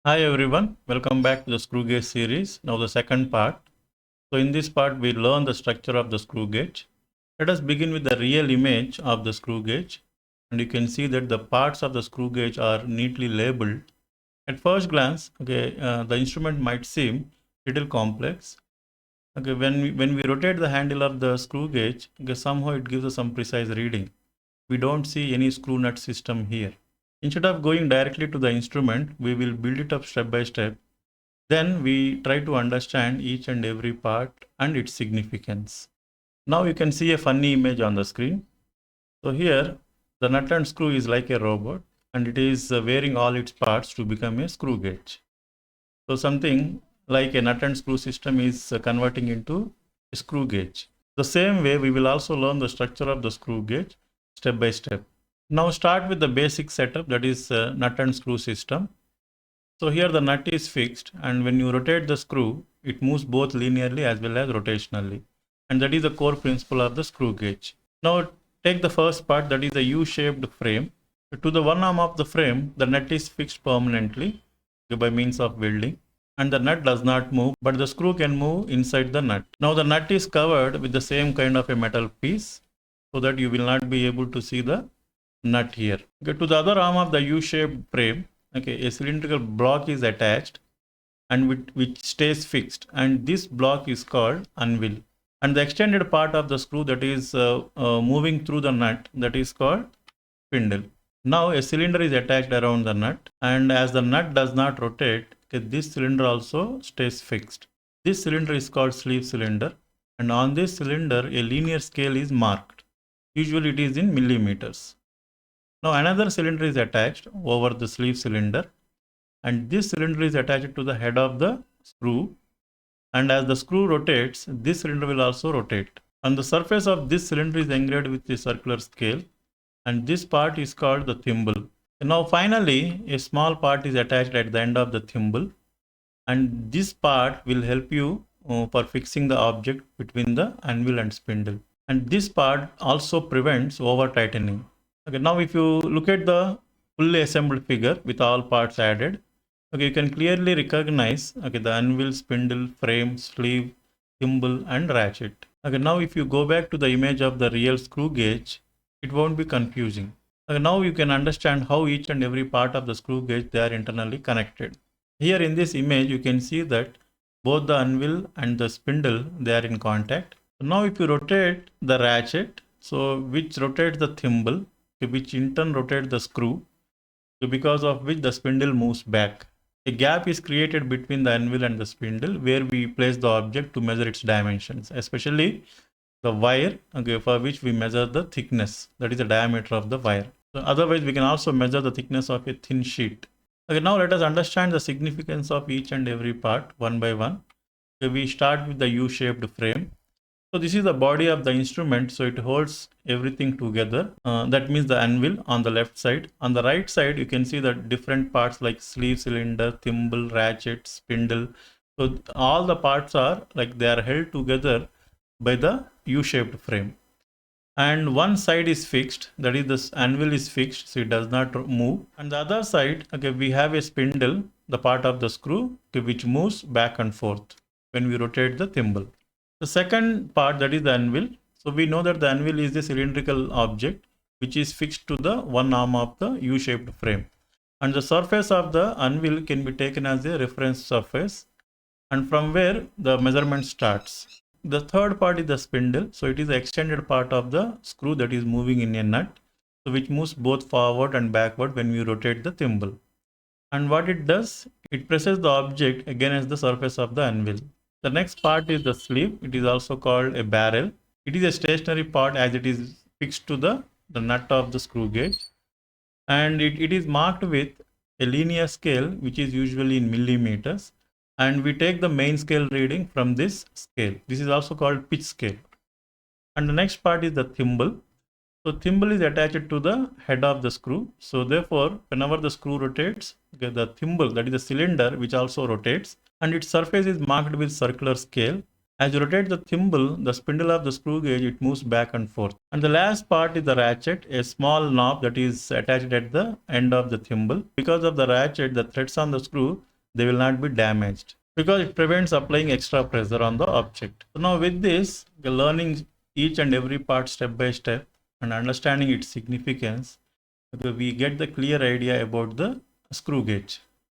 Hi everyone, welcome back to the screw gauge series. Now the second part. So in this part we learn the structure of the screw gauge. Let us begin with the real image of the screw gauge, and you can see that the parts of the screw gauge are neatly labeled. At first glance, the instrument might seem little complex. When we rotate the handle of the screw gauge, somehow it gives us some precise reading. We don't see any screw nut system here. Instead of going directly to the instrument, we will build it up step by step. Then we try to understand each and every part and its significance. Now you can see a funny image on the screen. So here the nut and screw is like a robot, and it is wearing all its parts to become a screw gauge. So something like a nut and screw system is converting into a screw gauge. The same way we will also learn the structure of the screw gauge step by step. Now start with the basic setup, that is nut and screw system. So here the nut is fixed, and when you rotate the screw, it moves both linearly as well as rotationally. And that is the core principle of the screw gauge. Now take the first part, that is the U-shaped frame. To the one arm of the frame, the nut is fixed permanently by means of welding, and the nut does not move, but the screw can move inside the nut. Now the nut is covered with the same kind of a metal piece, so that you will not be able to see the nut here. To the other arm of the U-shaped frame, a cylindrical block is attached and which stays fixed, and this block is called anvil. And the extended part of the screw that is moving through the nut, that is called spindle. Now a cylinder is attached around the nut, and as the nut does not rotate, this cylinder also stays fixed. This cylinder is called sleeve cylinder, and on this cylinder a linear scale is marked. Usually it is in millimeters. Now another cylinder is attached over the sleeve cylinder, and this cylinder is attached to the head of the screw, and as the screw rotates, this cylinder will also rotate. On the surface of this cylinder is engraved with a circular scale, and this part is called the thimble. Now finally a small part is attached at the end of the thimble, and this part will help you for fixing the object between the anvil and spindle, and this part also prevents over tightening. Now if you look at the fully assembled figure with all parts added, you can clearly recognize the anvil, spindle, frame, sleeve, thimble and ratchet. Now if you go back to the image of the real screw gauge, it won't be confusing. Now you can understand how each and every part of the screw gauge, they are internally connected. Here in this image you can see that both the anvil and the spindle, they are in contact. Now if you rotate the ratchet, so which rotates the thimble, which in turn rotates the screw, so because of which the spindle moves back. A gap is created between the anvil and the spindle where we place the object to measure its dimensions, especially the wire, for which we measure the thickness, that is the diameter of the wire. So otherwise we can also measure the thickness of a thin sheet. Now let us understand the significance of each and every part one by one. We start with the U-shaped frame. So this is the body of the instrument, so it holds everything together. That means the anvil on the left side. On the right side, you can see the different parts like sleeve cylinder, thimble, ratchet, spindle. So all the parts are like they are held together by the U-shaped frame. And one side is fixed, that is this anvil is fixed, so it does not move. And the other side, we have a spindle, the part of the screw, which moves back and forth when we rotate the thimble. The second part, that is the anvil. So we know that the anvil is the cylindrical object which is fixed to the one arm of the U-shaped frame. And the surface of the anvil can be taken as a reference surface, and from where the measurement starts. The third part is the spindle. So it is the extended part of the screw that is moving in a nut, so which moves both forward and backward when we rotate the thimble. And what it does, it presses the object against the surface of the anvil. The next part is the sleeve. It is also called a barrel. It is a stationary part as it is fixed to the nut of the screw gauge, and it is marked with a linear scale which is usually in millimeters, and we take the main scale reading from this scale. This is also called pitch scale. And the next part is the thimble. So thimble is attached to the head of the screw. So therefore, whenever the screw rotates, the thimble, that is the cylinder, which also rotates, and its surface is marked with circular scale. As you rotate the thimble, the spindle of the screw gauge, it moves back and forth. And the last part is the ratchet, a small knob that is attached at the end of the thimble. Because of the ratchet, the threads on the screw, they will not be damaged because it prevents applying extra pressure on the object. So now with this, learning each and every part step by step and understanding its significance, we get the clear idea about the screw gauge.